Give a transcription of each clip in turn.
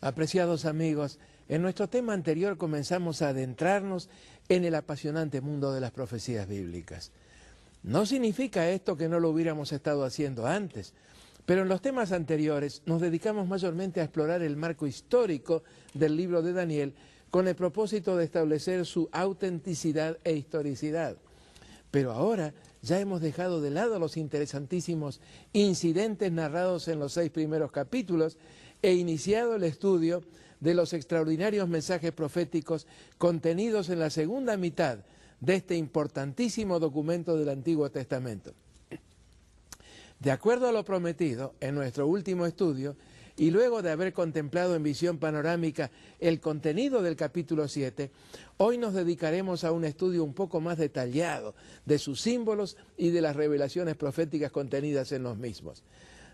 Apreciados amigos, en nuestro tema anterior comenzamos a adentrarnos en el apasionante mundo de las profecías bíblicas. No significa esto que no lo hubiéramos estado haciendo antes, pero en los temas anteriores nos dedicamos mayormente a explorar el marco histórico del libro de Daniel con el propósito de establecer su autenticidad e historicidad. Pero ahora ya hemos dejado de lado los interesantísimos incidentes narrados en los 6 primeros capítulos e iniciado el estudio de los extraordinarios mensajes proféticos contenidos en la segunda mitad de este importantísimo documento del Antiguo Testamento. De acuerdo a lo prometido en nuestro último estudio, y luego de haber contemplado en visión panorámica el contenido del capítulo 7, hoy nos dedicaremos a un estudio un poco más detallado de sus símbolos y de las revelaciones proféticas contenidas en los mismos.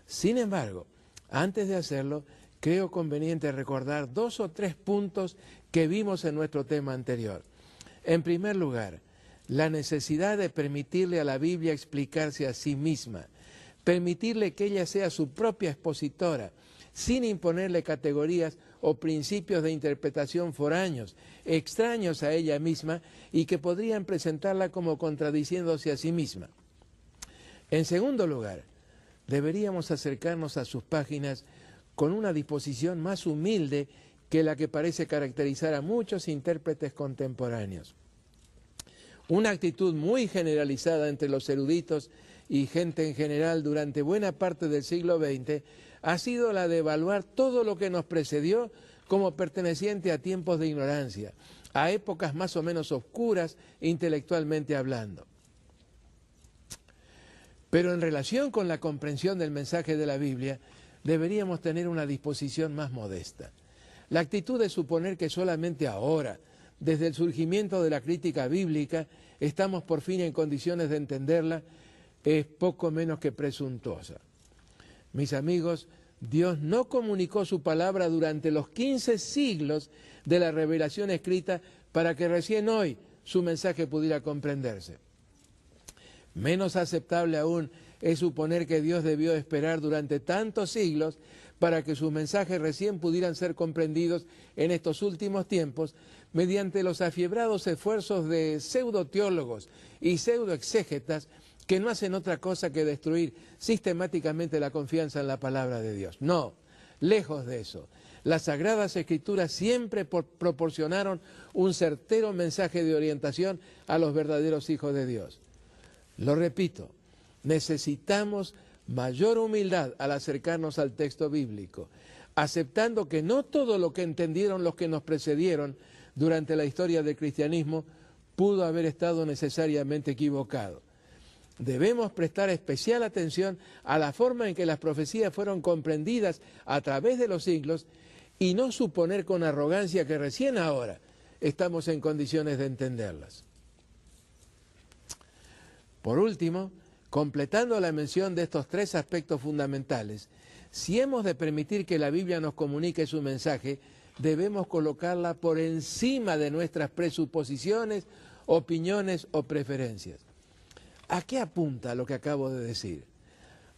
Sin embargo, antes de hacerlo, creo conveniente recordar 2 o 3 puntos que vimos en nuestro tema anterior. En primer lugar, la necesidad de permitirle a la Biblia explicarse a sí misma, permitirle que ella sea su propia expositora, sin imponerle categorías o principios de interpretación foráneos, extraños a ella misma y que podrían presentarla como contradiciéndose a sí misma. En segundo lugar, deberíamos acercarnos a sus páginas con una disposición más humilde que la que parece caracterizar a muchos intérpretes contemporáneos. Una actitud muy generalizada entre los eruditos y gente en general durante buena parte del siglo XX ha sido la de evaluar todo lo que nos precedió como perteneciente a tiempos de ignorancia, a épocas más o menos oscuras intelectualmente hablando. Pero en relación con la comprensión del mensaje de la Biblia, deberíamos tener una disposición más modesta. La actitud de suponer que solamente ahora, desde el surgimiento de la crítica bíblica, estamos por fin en condiciones de entenderla, es poco menos que presuntuosa. Mis amigos, Dios no comunicó su palabra durante los 15 siglos de la revelación escrita para que recién hoy su mensaje pudiera comprenderse. Menos aceptable aún es suponer que Dios debió esperar durante tantos siglos para que sus mensajes recién pudieran ser comprendidos en estos últimos tiempos mediante los afiebrados esfuerzos de pseudoteólogos y pseudoexégetas que no hacen otra cosa que destruir sistemáticamente la confianza en la palabra de Dios. No, lejos de eso. Las Sagradas Escrituras siempre proporcionaron un certero mensaje de orientación a los verdaderos hijos de Dios. Lo repito, necesitamos mayor humildad al acercarnos al texto bíblico, aceptando que no todo lo que entendieron los que nos precedieron durante la historia del cristianismo pudo haber estado necesariamente equivocado. Debemos prestar especial atención a la forma en que las profecías fueron comprendidas a través de los siglos y no suponer con arrogancia que recién ahora estamos en condiciones de entenderlas. Por último, completando la mención de estos 3 aspectos fundamentales, si hemos de permitir que la Biblia nos comunique su mensaje, debemos colocarla por encima de nuestras presuposiciones, opiniones o preferencias. ¿A qué apunta lo que acabo de decir?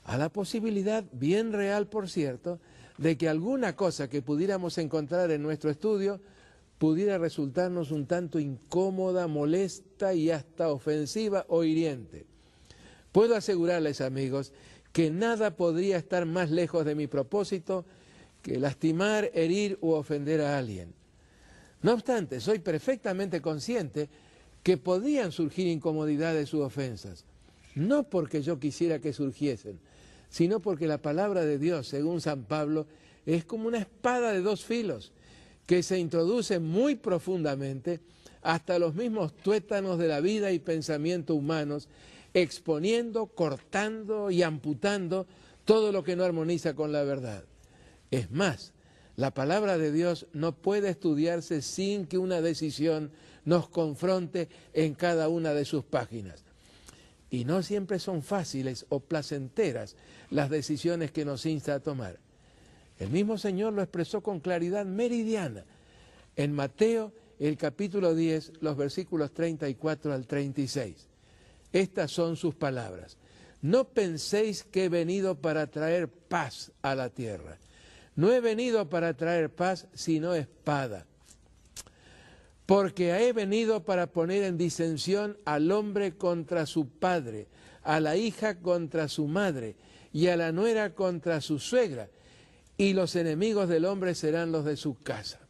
A la posibilidad, bien real por cierto, de que alguna cosa que pudiéramos encontrar en nuestro estudio pudiera resultarnos un tanto incómoda, molesta y hasta ofensiva o hiriente. Puedo asegurarles, amigos, que nada podría estar más lejos de mi propósito que lastimar, herir u ofender a alguien. No obstante, soy perfectamente consciente que podían surgir incomodidades u ofensas, no porque yo quisiera que surgiesen, sino porque la palabra de Dios, según San Pablo, es como una espada de 2 filos, que se introduce muy profundamente hasta los mismos tuétanos de la vida y pensamiento humanos, exponiendo, cortando y amputando todo lo que no armoniza con la verdad. Es más, la palabra de Dios no puede estudiarse sin que una decisión nos confronte en cada una de sus páginas. Y no siempre son fáciles o placenteras las decisiones que nos insta a tomar. El mismo Señor lo expresó con claridad meridiana en Mateo, el capítulo 10, los versículos 34 al 36. Estas son sus palabras. No penséis que he venido para traer paz a la tierra. No he venido para traer paz, sino espada. Porque he venido para poner en disensión al hombre contra su padre, a la hija contra su madre, y a la nuera contra su suegra, y los enemigos del hombre serán los de su casa.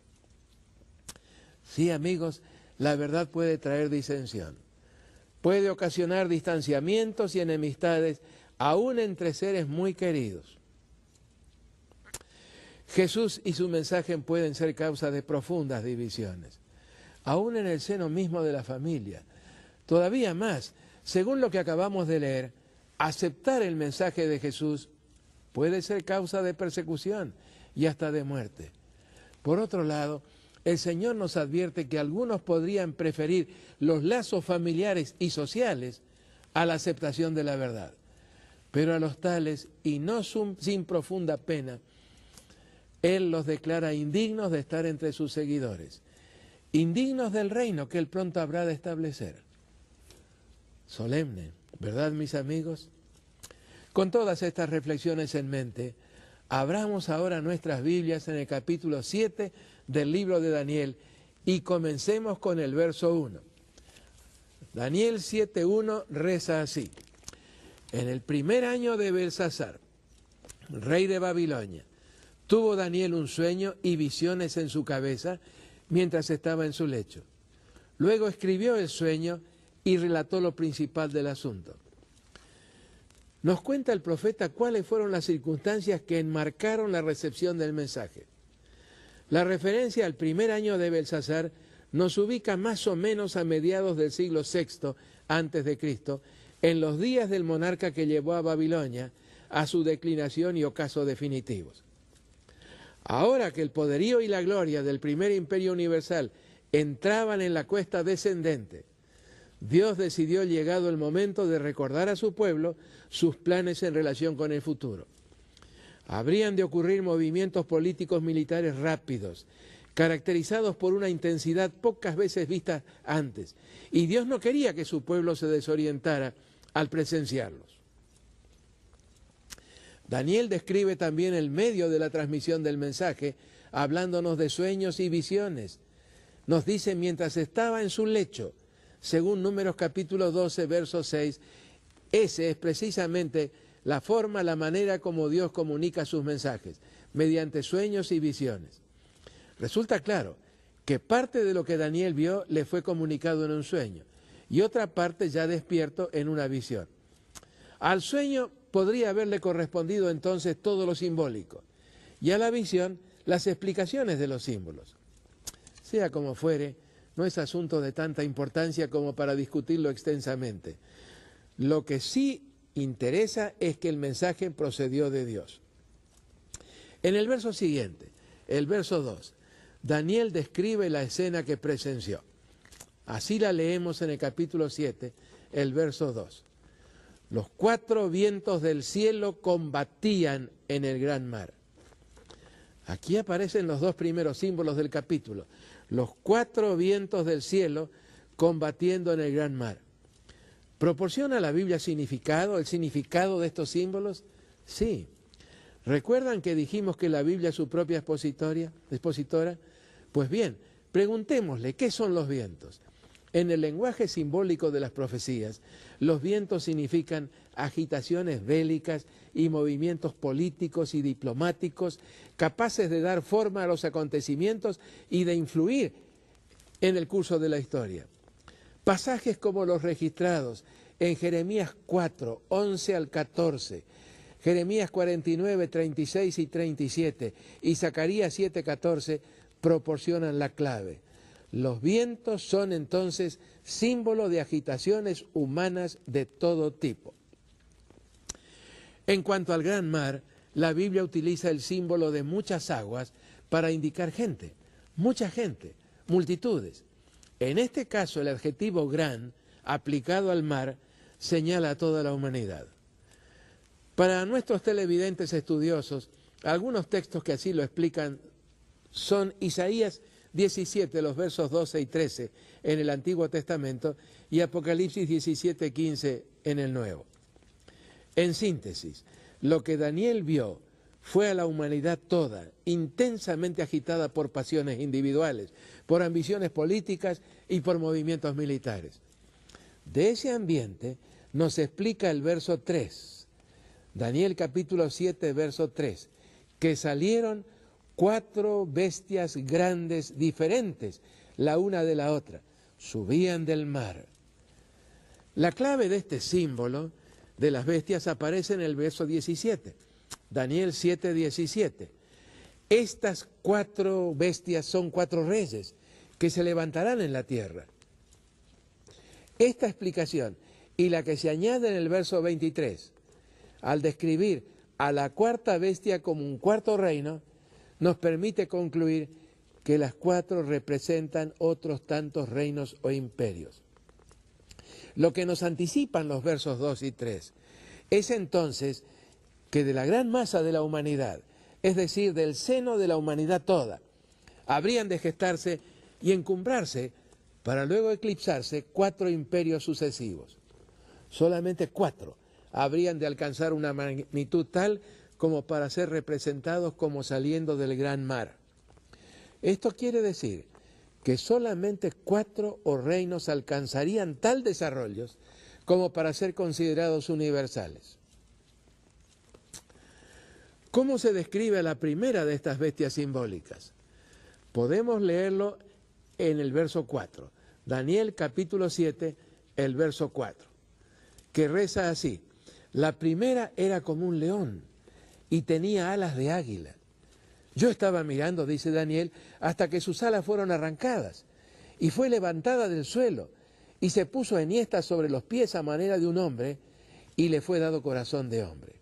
Sí, amigos, la verdad puede traer disensión. Puede ocasionar distanciamientos y enemistades, aún entre seres muy queridos. Jesús y su mensaje pueden ser causa de profundas divisiones, aún en el seno mismo de la familia. Todavía más, según lo que acabamos de leer, aceptar el mensaje de Jesús puede ser causa de persecución y hasta de muerte. Por otro lado, el Señor nos advierte que algunos podrían preferir los lazos familiares y sociales a la aceptación de la verdad. Pero a los tales, y no sin profunda pena, Él los declara indignos de estar entre sus seguidores, indignos del reino que Él pronto habrá de establecer. Solemne, ¿verdad, mis amigos? Con todas estas reflexiones en mente, abramos ahora nuestras Biblias en el capítulo 7 del libro de Daniel y comencemos con el verso 1. Daniel 7:1 reza así: En el primer año de Belsasar, rey de Babilonia, tuvo Daniel un sueño y visiones en su cabeza mientras estaba en su lecho. Luego escribió el sueño y relató lo principal del asunto. Nos cuenta el profeta cuáles fueron las circunstancias que enmarcaron la recepción del mensaje. La referencia al primer año de Belsasar nos ubica más o menos a mediados del siglo VI antes de Cristo, en los días del monarca que llevó a Babilonia a su declinación y ocaso definitivos. Ahora que el poderío y la gloria del primer imperio universal entraban en la cuesta descendente, Dios decidió, llegado el momento, de recordar a su pueblo sus planes en relación con el futuro. Habrían de ocurrir movimientos políticos militares rápidos, caracterizados por una intensidad pocas veces vista antes, y Dios no quería que su pueblo se desorientara al presenciarlos. Daniel describe también el medio de la transmisión del mensaje, hablándonos de sueños y visiones. Nos dice mientras estaba en su lecho, según Números capítulo 12, verso 6, ese es precisamente la forma, la manera como Dios comunica sus mensajes, mediante sueños y visiones. Resulta claro que parte de lo que Daniel vio le fue comunicado en un sueño y otra parte ya despierto en una visión. Al sueño podría haberle correspondido entonces todo lo simbólico y a la visión las explicaciones de los símbolos. Sea como fuere, no es asunto de tanta importancia como para discutirlo extensamente. Lo que sí interesa es que el mensaje procedió de Dios. En el verso siguiente, el verso 2, Daniel describe la escena que presenció. Así la leemos en el capítulo 7, el verso 2. Los 4 vientos del cielo combatían en el gran mar. Aquí aparecen los 2 primeros símbolos del capítulo. Los 4 vientos del cielo combatiendo en el gran mar. ¿Proporciona la Biblia significado, el significado de estos símbolos? Sí. ¿Recuerdan que dijimos que la Biblia es su propia expositora? Pues bien, preguntémosle, ¿qué son los vientos? En el lenguaje simbólico de las profecías, los vientos significan agitaciones bélicas y movimientos políticos y diplomáticos capaces de dar forma a los acontecimientos y de influir en el curso de la historia. Pasajes como los registrados en Jeremías 4, 11 al 14, Jeremías 49, 36 y 37 y Zacarías 7, 14 proporcionan la clave. Los vientos son entonces símbolo de agitaciones humanas de todo tipo. En cuanto al gran mar, la Biblia utiliza el símbolo de muchas aguas para indicar gente, mucha gente, multitudes. En este caso, el adjetivo gran, aplicado al mar, señala a toda la humanidad. Para nuestros televidentes estudiosos, algunos textos que así lo explican son Isaías 17, los versos 12 y 13 en el Antiguo Testamento y Apocalipsis 17, 15 en el Nuevo. En síntesis, lo que Daniel vio fue a la humanidad toda, intensamente agitada por pasiones individuales, por ambiciones políticas y por movimientos militares. De ese ambiente nos explica el verso 3, Daniel capítulo 7, verso 3, que salieron 4 bestias grandes diferentes, la una de la otra, subían del mar. La clave de este símbolo de las bestias aparece en el verso 17, Daniel 7, 17. Estas 4 bestias son 4 reyes que se levantarán en la tierra. Esta explicación y la que se añade en el verso 23, al describir a la 4ª bestia como un 4º reino, nos permite concluir que las 4 representan otros tantos reinos o imperios. Lo que nos anticipan los versos 2 y 3 es entonces que de la gran masa de la humanidad, es decir, del seno de la humanidad toda, habrían de gestarse y encumbrarse para luego eclipsarse 4 imperios sucesivos. Solamente 4 habrían de alcanzar una magnitud tal como para ser representados como saliendo del gran mar. Esto quiere decir que solamente 4 reinos alcanzarían tal desarrollo como para ser considerados universales. ¿Cómo se describe a la primera de estas bestias simbólicas? Podemos leerlo en el verso 4, Daniel capítulo 7, el verso 4, que reza así: la primera era como un león y tenía alas de águila. Yo estaba mirando, dice Daniel, hasta que sus alas fueron arrancadas, y fue levantada del suelo, y se puso enhiesta sobre los pies a manera de un hombre, y le fue dado corazón de hombre.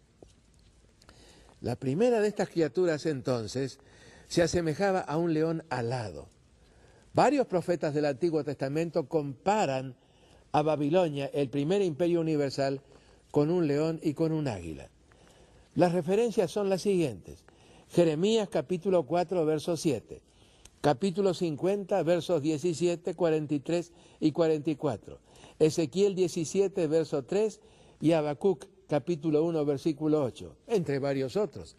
La primera de estas criaturas entonces se asemejaba a un león alado. Varios profetas del Antiguo Testamento comparan a Babilonia, el primer imperio universal, con un león y con un águila. Las referencias son las siguientes: Jeremías capítulo 4, verso 7, capítulo 50, versos 17, 43 y 44, Ezequiel 17, verso 3 y Habacuc capítulo 1, versículo 8, entre varios otros.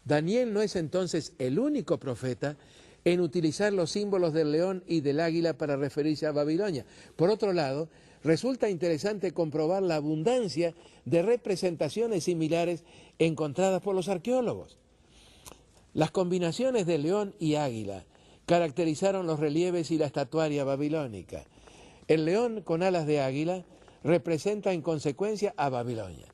Daniel no es entonces el único profeta en utilizar los símbolos del león y del águila para referirse a Babilonia. Por otro lado, resulta interesante comprobar la abundancia de representaciones similares encontradas por los arqueólogos. Las combinaciones de león y águila caracterizaron los relieves y la estatuaria babilónica. El león con alas de águila representa en consecuencia a Babilonia.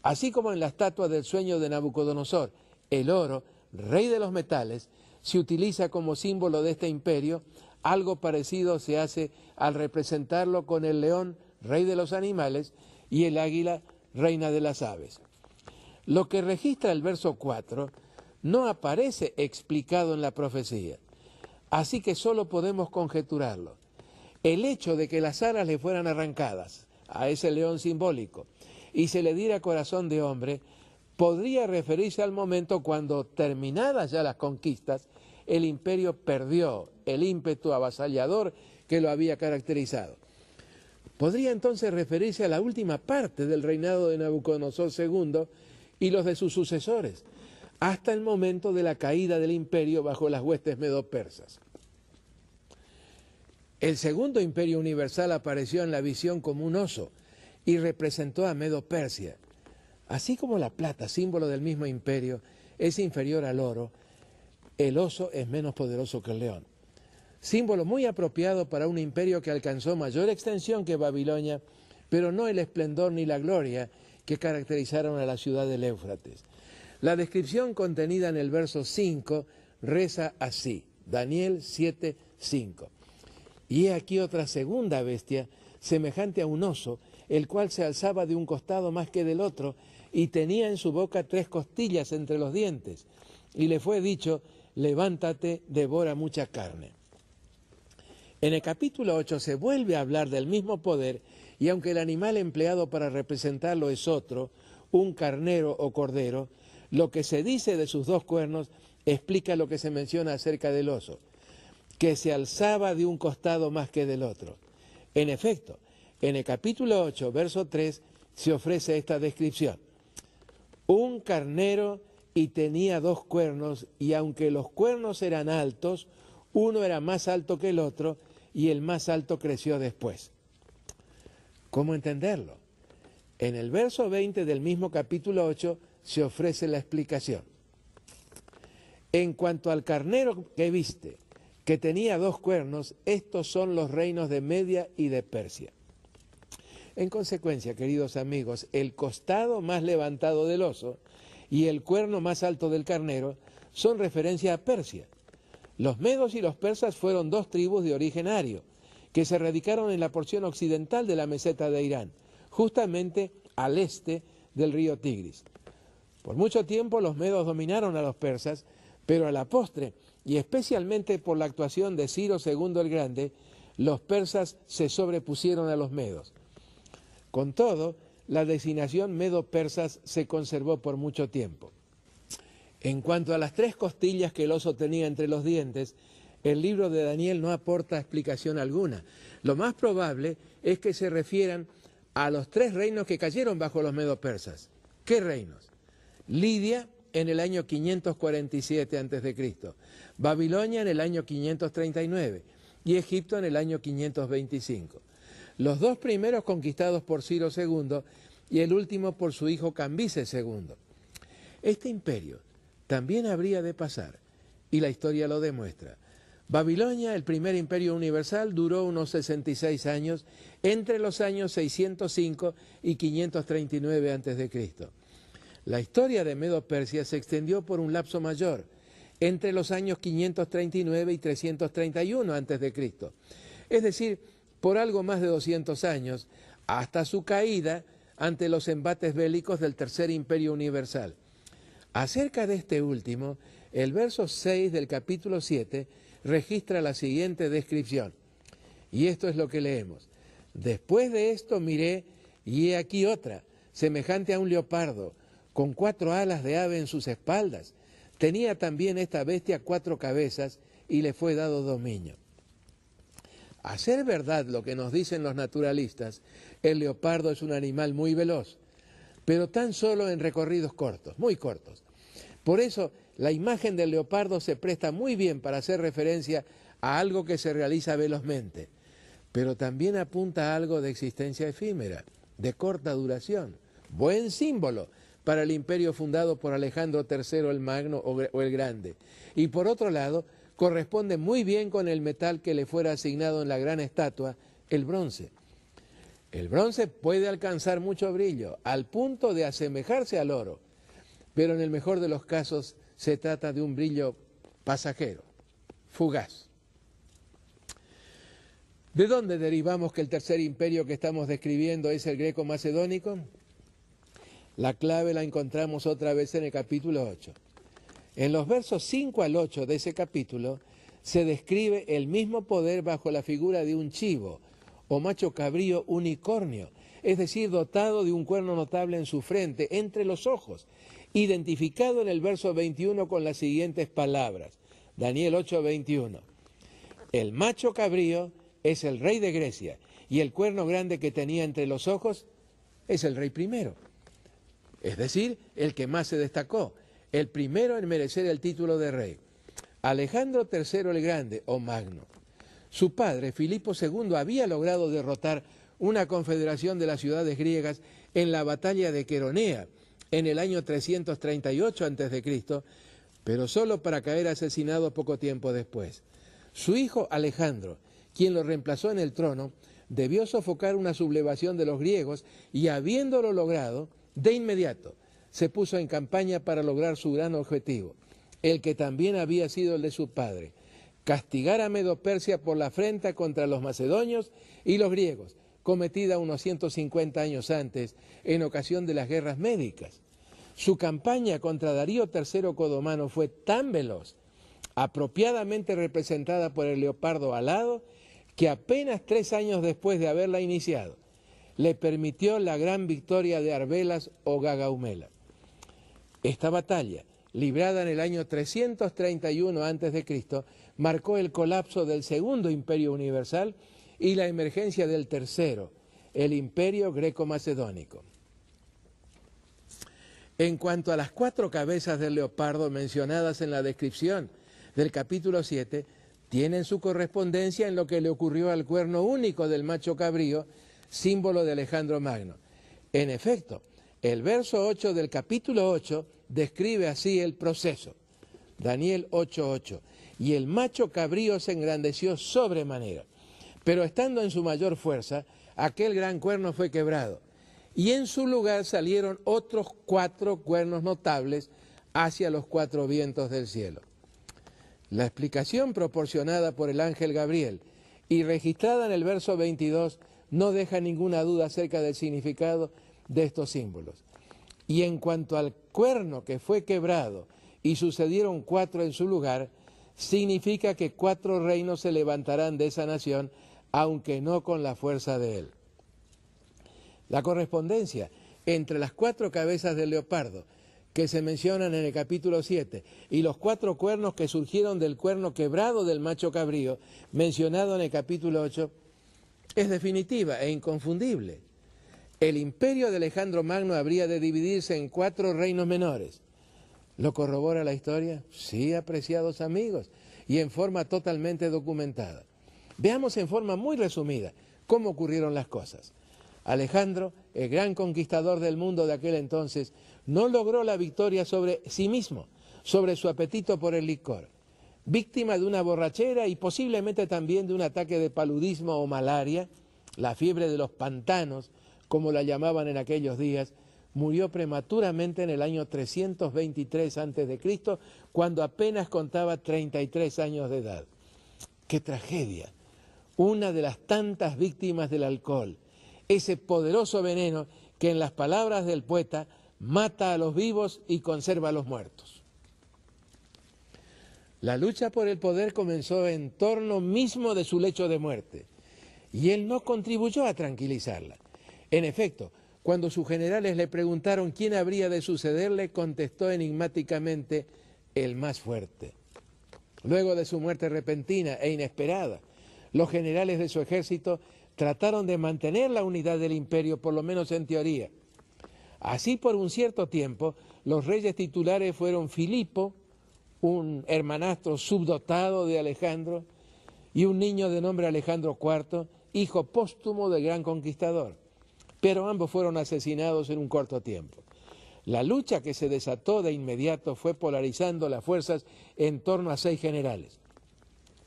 Así como en la estatua del sueño de Nabucodonosor, el oro, rey de los metales, se utiliza como símbolo de este imperio, algo parecido se hace al representarlo con el león, rey de los animales, y el águila, reina de las aves. Lo que registra el verso 4 no aparece explicado en la profecía, así que solo podemos conjeturarlo. El hecho de que las alas le fueran arrancadas a ese león simbólico y se le diera corazón de hombre, podría referirse al momento cuando, terminadas ya las conquistas, el imperio perdió el ímpetu avasallador que lo había caracterizado. Podría entonces referirse a la última parte del reinado de Nabucodonosor II y los de sus sucesores, hasta el momento de la caída del imperio bajo las huestes medo-persas. El segundo imperio universal apareció en la visión como un oso y representó a Medo-Persia. Así como la plata, símbolo del mismo imperio, es inferior al oro, el oso es menos poderoso que el león. Símbolo muy apropiado para un imperio que alcanzó mayor extensión que Babilonia, pero no el esplendor ni la gloria que caracterizaron a la ciudad del Éufrates. La descripción contenida en el verso 5 reza así, Daniel 7, 5. Y he aquí otra segunda bestia, semejante a un oso, el cual se alzaba de un costado más que del otro, y tenía en su boca 3 costillas entre los dientes. Y le fue dicho, levántate, devora mucha carne. En el capítulo 8 se vuelve a hablar del mismo poder, y aunque el animal empleado para representarlo es otro, un carnero o cordero, lo que se dice de sus 2 cuernos explica lo que se menciona acerca del oso, que se alzaba de un costado más que del otro. En efecto, en el capítulo 8, verso 3, se ofrece esta descripción: un carnero y tenía 2 cuernos, y aunque los cuernos eran altos, uno era más alto que el otro, y el más alto creció después. ¿Cómo entenderlo? En el verso 20 del mismo capítulo 8 se ofrece la explicación. En cuanto al carnero que viste, que tenía 2 cuernos, estos son los reinos de Media y de Persia. En consecuencia, queridos amigos, el costado más levantado del oso y el cuerno más alto del carnero son referencia a Persia. Los medos y los persas fueron 2 tribus de origen ario, que se radicaron en la porción occidental de la meseta de Irán, justamente al este del río Tigris. Por mucho tiempo los medos dominaron a los persas, pero a la postre, y especialmente por la actuación de Ciro II el Grande, los persas se sobrepusieron a los medos. Con todo, la designación medo-persas se conservó por mucho tiempo. En cuanto a las 3 costillas que el oso tenía entre los dientes, el libro de Daniel no aporta explicación alguna. Lo más probable es que se refieran a los 3 reinos que cayeron bajo los medo-persas. ¿Qué reinos? Lidia en el año 547 a.C., Babilonia en el año 539 y Egipto en el año 525. Los 2 primeros conquistados por Ciro II y el último por su hijo Cambises II. Este imperio también habría de pasar, y la historia lo demuestra. Babilonia, el primer imperio universal, duró unos 66 años, entre los años 605 y 539 a.C. La historia de Medo-Persia se extendió por un lapso mayor, entre los años 539 y 331 a.C., es decir, por algo más de 200 años, hasta su caída ante los embates bélicos del Tercer Imperio Universal. Acerca de este último, el verso 6 del capítulo 7 registra la siguiente descripción, y esto es lo que leemos. Después de esto miré, y he aquí otra, semejante a un leopardo, con 4 alas de ave en sus espaldas. Tenía también esta bestia 4 cabezas, y le fue dado dominio. A ser verdad lo que nos dicen los naturalistas, el leopardo es un animal muy veloz, pero tan solo en recorridos cortos, muy cortos. Por eso, la imagen del leopardo se presta muy bien para hacer referencia a algo que se realiza velozmente, pero también apunta a algo de existencia efímera, de corta duración. Buen símbolo para el imperio fundado por Alejandro III el Magno o el Grande. Y por otro lado, corresponde muy bien con el metal que le fuera asignado en la gran estatua, el bronce. El bronce puede alcanzar mucho brillo, al punto de asemejarse al oro, pero en el mejor de los casos se trata de un brillo pasajero, fugaz. ¿De dónde derivamos que el tercer imperio que estamos describiendo es el greco-macedónico? La clave la encontramos otra vez en el capítulo 8. En los versos 5 al 8 de ese capítulo se describe el mismo poder bajo la figura de un chivo o macho cabrío unicornio, es decir, dotado de un cuerno notable en su frente, entre los ojos, identificado en el verso 21 con las siguientes palabras. Daniel 8:21. El macho cabrío es el rey de Grecia y el cuerno grande que tenía entre los ojos es el rey primero, es decir, el que más se destacó, el primero en merecer el título de rey. Alejandro III el Grande o Magno. Su padre, Filipo II, había logrado derrotar una confederación de las ciudades griegas en la batalla de Queronea en el año 338 a.C., pero solo para caer asesinado poco tiempo después. Su hijo Alejandro, quien lo reemplazó en el trono, debió sofocar una sublevación de los griegos y, habiéndolo logrado, de inmediato se puso en campaña para lograr su gran objetivo, el que también había sido el de su padre, castigar a Medo-Persia por la afrenta contra los macedonios y los griegos, cometida unos 150 años antes en ocasión de las guerras médicas. Su campaña contra Darío III Codomano fue tan veloz, apropiadamente representada por el leopardo alado, que apenas 3 años después de haberla iniciado, le permitió la gran victoria de Arbelas o Gagaumela. Esta batalla, librada en el año 331 a.C., marcó el colapso del Segundo Imperio Universal y la emergencia del tercero, el Imperio Greco-Macedónico. En cuanto a las 4 cabezas del leopardo mencionadas en la descripción del capítulo 7, tienen su correspondencia en lo que le ocurrió al cuerno único del macho cabrío, símbolo de Alejandro Magno. En efecto, el verso 8 del capítulo 8 describe así el proceso. Daniel 8:8. Y el macho cabrío se engrandeció sobremanera, pero estando en su mayor fuerza, aquel gran cuerno fue quebrado, y en su lugar salieron otros 4 cuernos notables hacia los 4 vientos del cielo. La explicación proporcionada por el ángel Gabriel y registrada en el verso 22 no deja ninguna duda acerca del significado de estos símbolos. Y en cuanto al cuerno que fue quebrado y sucedieron 4 en su lugar, significa que 4 reinos se levantarán de esa nación, aunque no con la fuerza de él. La correspondencia entre las 4 cabezas del leopardo que se mencionan en el capítulo 7 y los 4 cuernos que surgieron del cuerno quebrado del macho cabrío mencionado en el capítulo 8 es definitiva e inconfundible. El imperio de Alejandro Magno habría de dividirse en 4 reinos menores. ¿Lo corrobora la historia? Sí, apreciados amigos, y en forma totalmente documentada. Veamos en forma muy resumida cómo ocurrieron las cosas. Alejandro, el gran conquistador del mundo de aquel entonces, no logró la victoria sobre sí mismo, sobre su apetito por el licor. Víctima de una borrachera y posiblemente también de un ataque de paludismo o malaria, la fiebre de los pantanos, como la llamaban en aquellos días, murió prematuramente en el año 323 a.C., cuando apenas contaba 33 años de edad. ¡Qué tragedia! Una de las tantas víctimas del alcohol, ese poderoso veneno que en las palabras del poeta mata a los vivos y conserva a los muertos. La lucha por el poder comenzó en torno mismo de su lecho de muerte, y él no contribuyó a tranquilizarla. En efecto, cuando sus generales le preguntaron quién habría de sucederle, contestó enigmáticamente: el más fuerte. Luego de su muerte repentina e inesperada, los generales de su ejército trataron de mantener la unidad del imperio, por lo menos en teoría. Así, por un cierto tiempo, los reyes titulares fueron Filipo, un hermanastro subdotado de Alejandro, y un niño de nombre Alejandro IV, hijo póstumo del gran conquistador. Pero ambos fueron asesinados en un corto tiempo. La lucha que se desató de inmediato fue polarizando las fuerzas en torno a 6 generales.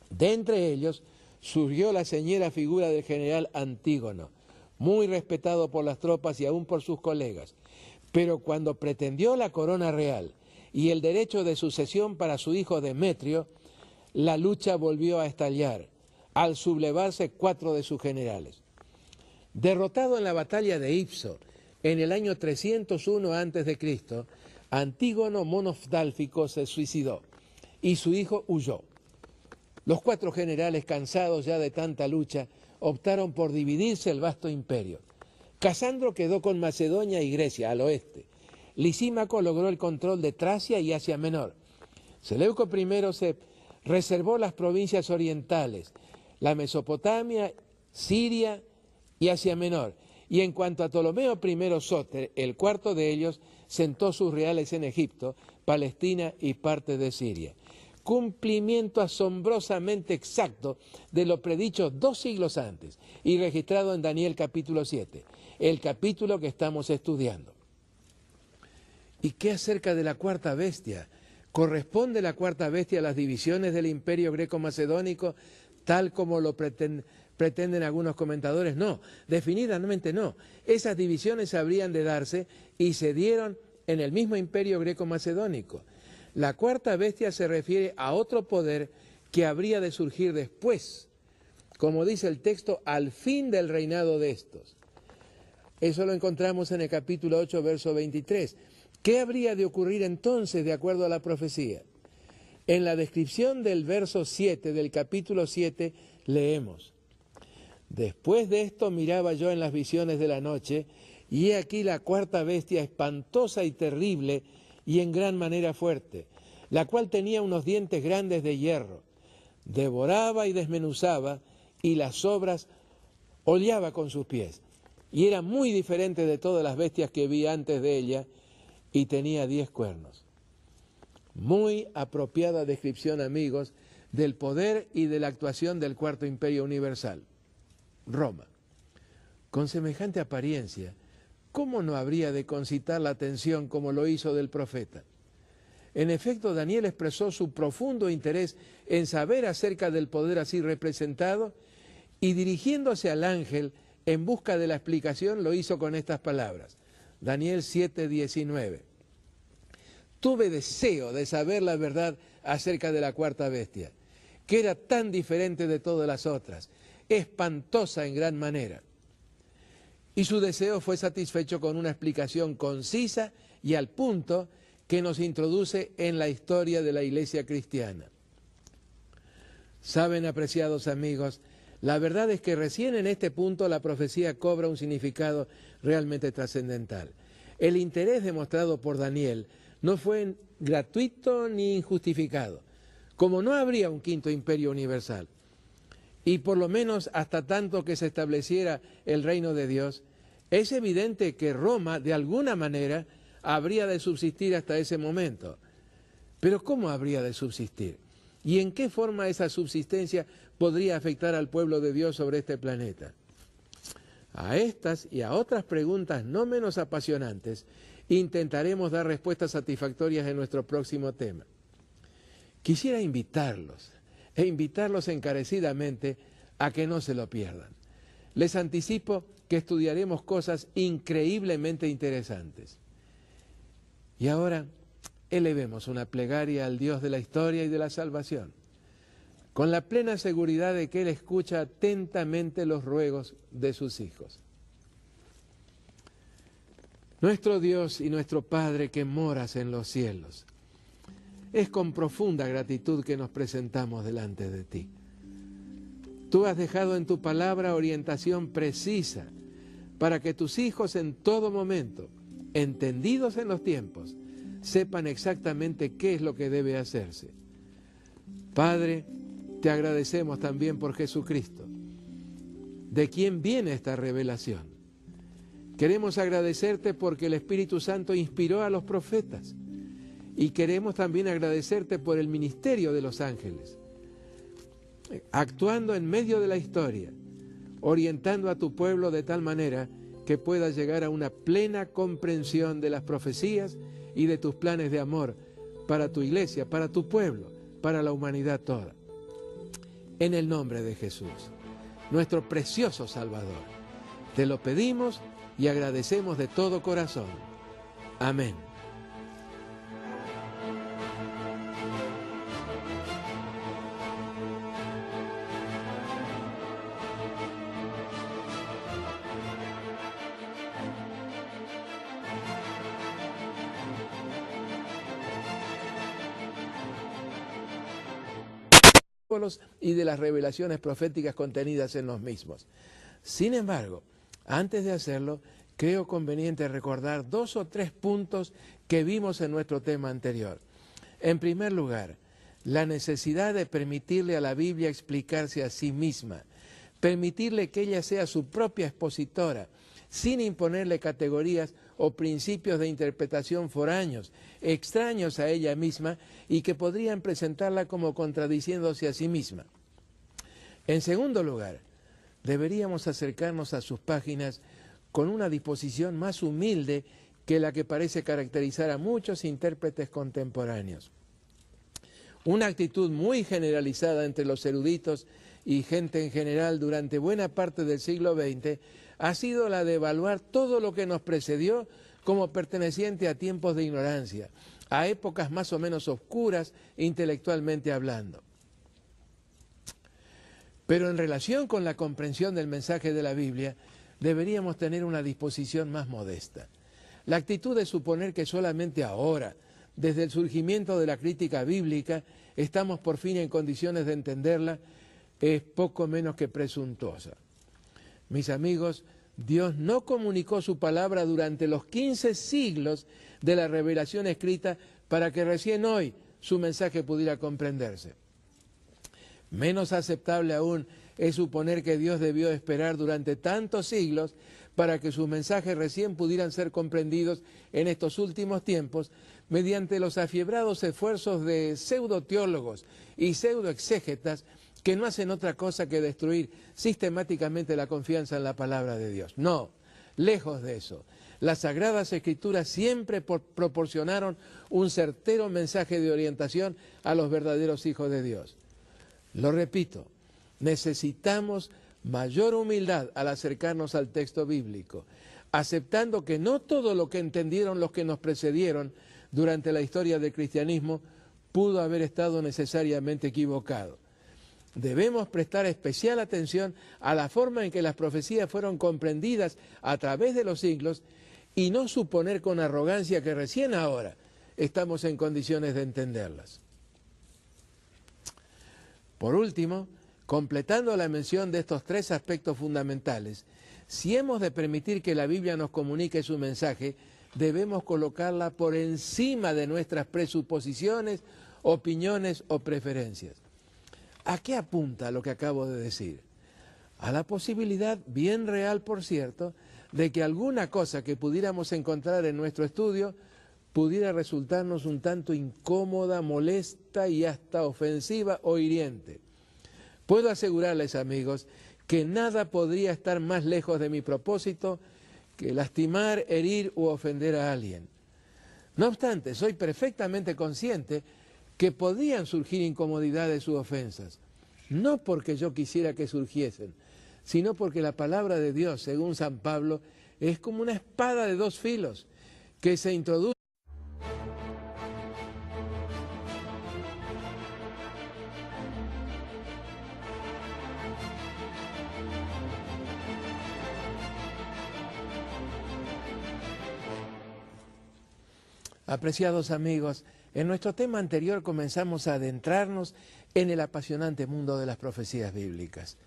De entre ellos surgió la señera figura del general Antígono, muy respetado por las tropas y aún por sus colegas. Pero cuando pretendió la corona real y el derecho de sucesión para su hijo Demetrio, la lucha volvió a estallar, al sublevarse 4 de sus generales. Derrotado en la batalla de Ipso en el año 301 a.C., Antígono Monofdálfico se suicidó y su hijo huyó. Los 4 generales, cansados ya de tanta lucha, optaron por dividirse el vasto imperio. Casandro quedó con Macedonia y Grecia al oeste. Lisímaco logró el control de Tracia y Asia Menor. Seleuco I se reservó las provincias orientales, la Mesopotamia, Siria y Asia Menor. Y en cuanto a Ptolomeo I Sóter, el cuarto de ellos, sentó sus reales en Egipto, Palestina y parte de Siria. Cumplimiento asombrosamente exacto de lo predicho 2 siglos antes y registrado en Daniel capítulo 7, el capítulo que estamos estudiando. ¿Y qué acerca de la cuarta bestia? ¿Corresponde la cuarta bestia a las divisiones del imperio greco-macedónico tal como lo pretenden algunos comentadores? No, definitivamente no. Esas divisiones habrían de darse y se dieron en el mismo imperio greco-macedónico. La cuarta bestia se refiere a otro poder que habría de surgir después, como dice el texto, al fin del reinado de estos. Eso lo encontramos en el capítulo 8, verso 23. ¿Qué habría de ocurrir entonces de acuerdo a la profecía? En la descripción del verso 7 del capítulo 7 leemos: después de esto miraba yo en las visiones de la noche, y he aquí la cuarta bestia espantosa y terrible y en gran manera fuerte, la cual tenía unos dientes grandes de hierro, devoraba y desmenuzaba, y las sobras hollaba con sus pies, y era muy diferente de todas las bestias que vi antes de ella, y tenía 10 cuernos. Muy apropiada descripción, amigos, del poder y de la actuación del Cuarto Imperio Universal, Roma. Con semejante apariencia, ¿cómo no habría de concitar la atención como lo hizo del profeta? En efecto, Daniel expresó su profundo interés en saber acerca del poder así representado y dirigiéndose al ángel en busca de la explicación lo hizo con estas palabras. Daniel 7:19. Tuve deseo de saber la verdad acerca de la cuarta bestia, que era tan diferente de todas las otras, espantosa en gran manera. Y su deseo fue satisfecho con una explicación concisa y al punto que nos introduce en la historia de la Iglesia cristiana. Saben, apreciados amigos, la verdad es que recién en este punto la profecía cobra un significado realmente trascendental. El interés demostrado por Daniel no fue gratuito ni injustificado, como no habría un quinto imperio universal. Y por lo menos hasta tanto que se estableciera el reino de Dios, es evidente que Roma, de alguna manera, habría de subsistir hasta ese momento. Pero ¿cómo habría de subsistir? ¿Y en qué forma esa subsistencia podría afectar al pueblo de Dios sobre este planeta? A estas y a otras preguntas no menos apasionantes, intentaremos dar respuestas satisfactorias en nuestro próximo tema. Quisiera invitarlos encarecidamente a que no se lo pierdan. Les anticipo que estudiaremos cosas increíblemente interesantes. Y ahora elevemos una plegaria al Dios de la historia y de la salvación, con la plena seguridad de que Él escucha atentamente los ruegos de sus hijos. Nuestro Dios y nuestro Padre que moras en los cielos, es con profunda gratitud que nos presentamos delante de ti. Tú has dejado en tu palabra orientación precisa para que tus hijos en todo momento, entendidos en los tiempos, sepan exactamente qué es lo que debe hacerse. Padre, te agradecemos también por Jesucristo, de quien viene esta revelación. Queremos agradecerte porque el Espíritu Santo inspiró a los profetas y queremos también agradecerte por el ministerio de los ángeles, actuando en medio de la historia, orientando a tu pueblo de tal manera que pueda llegar a una plena comprensión de las profecías y de tus planes de amor para tu iglesia, para tu pueblo, para la humanidad toda. En el nombre de Jesús, nuestro precioso Salvador, te lo pedimos y agradecemos de todo corazón. Amén. Y de las revelaciones proféticas contenidas en los mismos. Sin embargo, antes de hacerlo, creo conveniente recordar 2 o 3 puntos que vimos en nuestro tema anterior. En primer lugar, la necesidad de permitirle a la Biblia explicarse a sí misma, permitirle que ella sea su propia expositora, sin imponerle categorías o principios de interpretación foráneos, extraños a ella misma y que podrían presentarla como contradiciéndose a sí misma. En segundo lugar, deberíamos acercarnos a sus páginas con una disposición más humilde que la que parece caracterizar a muchos intérpretes contemporáneos. Una actitud muy generalizada entre los eruditos y gente en general durante buena parte del siglo XX ha sido la de evaluar todo lo que nos precedió como perteneciente a tiempos de ignorancia, a épocas más o menos oscuras intelectualmente hablando. Pero en relación con la comprensión del mensaje de la Biblia, deberíamos tener una disposición más modesta. La actitud de suponer que solamente ahora, desde el surgimiento de la crítica bíblica, estamos por fin en condiciones de entenderla, es poco menos que presuntuosa. Mis amigos, Dios no comunicó su palabra durante los 15 siglos de la revelación escrita para que recién hoy su mensaje pudiera comprenderse. Menos aceptable aún es suponer que Dios debió esperar durante tantos siglos para que sus mensajes recién pudieran ser comprendidos en estos últimos tiempos mediante los afiebrados esfuerzos de pseudoteólogos y pseudoexégetas que no hacen otra cosa que destruir sistemáticamente la confianza en la palabra de Dios. No, lejos de eso. Las Sagradas Escrituras siempre proporcionaron un certero mensaje de orientación a los verdaderos hijos de Dios. Lo repito, necesitamos mayor humildad al acercarnos al texto bíblico, aceptando que no todo lo que entendieron los que nos precedieron durante la historia del cristianismo pudo haber estado necesariamente equivocado. Debemos prestar especial atención a la forma en que las profecías fueron comprendidas a través de los siglos y no suponer con arrogancia que recién ahora estamos en condiciones de entenderlas. Por último, completando la mención de estos tres aspectos fundamentales, si hemos de permitir que la Biblia nos comunique su mensaje, debemos colocarla por encima de nuestras presuposiciones, opiniones o preferencias. ¿A qué apunta lo que acabo de decir? A la posibilidad, bien real por cierto, de que alguna cosa que pudiéramos encontrar en nuestro estudio pudiera resultarnos un tanto incómoda, molesta y hasta ofensiva o hiriente. Puedo asegurarles, amigos, que nada podría estar más lejos de mi propósito que lastimar, herir u ofender a alguien. No obstante, soy perfectamente consciente que podían surgir incomodidades u ofensas, no porque yo quisiera que surgiesen, sino porque la palabra de Dios, según San Pablo, es como una espada de dos filos que se introduce. Apreciados amigos, en nuestro tema anterior comenzamos a adentrarnos en el apasionante mundo de las profecías bíblicas.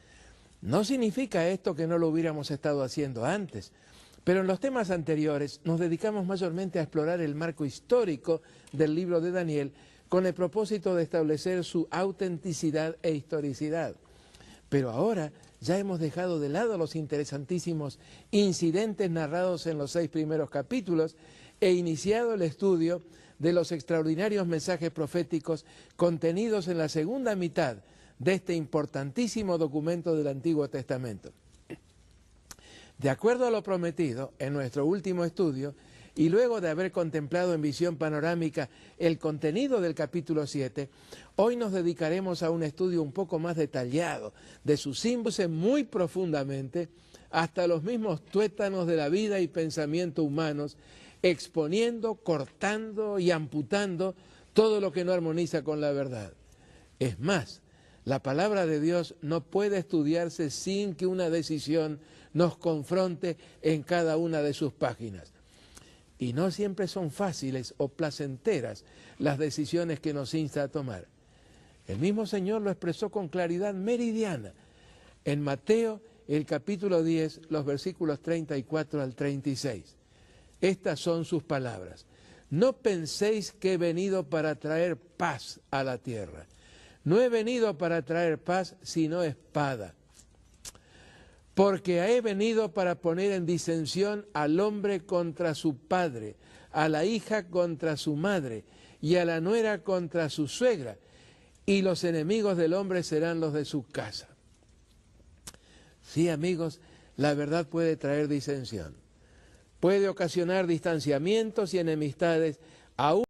No significa esto que no lo hubiéramos estado haciendo antes, pero en los temas anteriores nos dedicamos mayormente a explorar el marco histórico del libro de Daniel con el propósito de establecer su autenticidad e historicidad. Pero ahora ya hemos dejado de lado los interesantísimos incidentes narrados en los 6 primeros capítulos e iniciado el estudio de los extraordinarios mensajes proféticos contenidos en la segunda mitad de este importantísimo documento del Antiguo Testamento. De acuerdo a lo prometido en nuestro último estudio, y luego de haber contemplado en visión panorámica el contenido del capítulo 7, hoy nos dedicaremos a un estudio un poco más detallado de sus símbolos muy profundamente hasta los mismos tuétanos de la vida y pensamiento humanos, exponiendo, cortando y amputando todo lo que no armoniza con la verdad. Es más, la palabra de Dios no puede estudiarse sin que una decisión nos confronte en cada una de sus páginas. Y no siempre son fáciles o placenteras las decisiones que nos insta a tomar. El mismo Señor lo expresó con claridad meridiana en Mateo, el capítulo 10, los versículos 34 al 36. Estas son sus palabras. No penséis que he venido para traer paz a la tierra. No he venido para traer paz, sino espada. Porque he venido para poner en disensión al hombre contra su padre, a la hija contra su madre, y a la nuera contra su suegra, y los enemigos del hombre serán los de su casa. Sí, amigos, la verdad puede traer disensión. Puede ocasionar distanciamientos y enemistades, aún